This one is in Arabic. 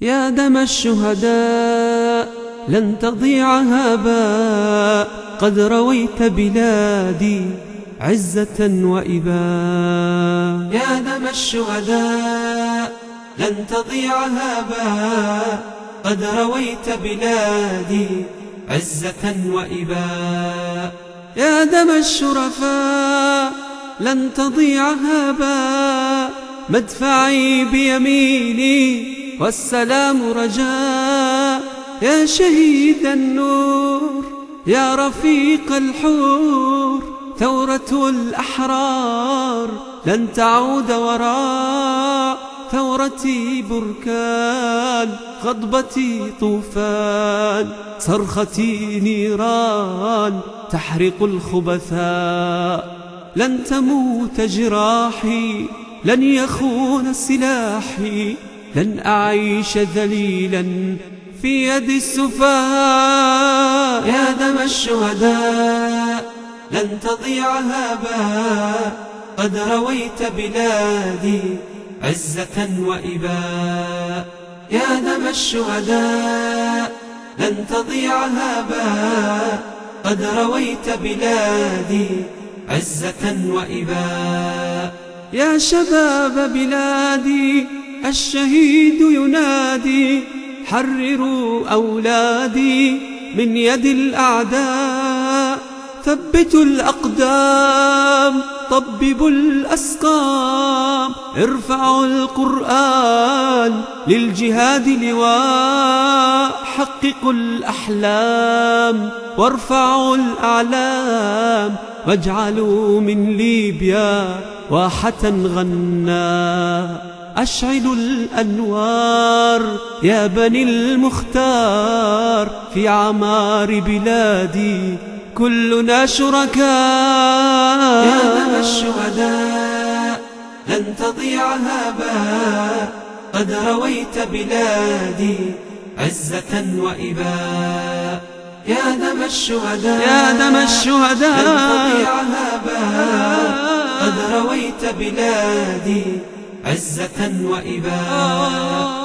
يا دم الشهداء لن تضيع هباء، قد رويت بلادي عزة وإباء. يا دم الشهداء لن تضيع هباء، قد رويت بلادي عزة وإباء. يا دم الشرفاء لن تضيع هباء، مدفعي بيميني والسلام رجاء. يا شهيد النور يا رفيق الحور، ثورة الأحرار لن تعود وراء. ثورتي بركان، غضبتي طوفان، صرختي نيران تحرق الخبثاء. لن تموت جراحي، لن يخون سلاحي، لن أعيش ذليلا في يد السفهاء. يا دم الشهداء لن تضيع هباء، قد رويت بلادي عزة وإباء. يا دم الشهداء لن تضيع هباء، قد رويت بلادي عزة وإباء. يا شباب بلادي الشهيد ينادي، حرروا أولادي من يد الأعداء. ثبتوا الأقدام، طببوا الأسقام، ارفعوا القرآن للجهاد لواء. حققوا الأحلام وارفعوا الأعلام، واجعلوا من ليبيا واحة غناء. أشعلوا الأنوار يا بني المختار، في عمار بلادي كلنا شركاء. يا دم الشهداء لن تضيع هباء، قد رويت بلادي عزة وإباء. يا دم الشهداء يا دم الشهداء لن تضيع هباء، قد رويت بلادي عزة وإباء.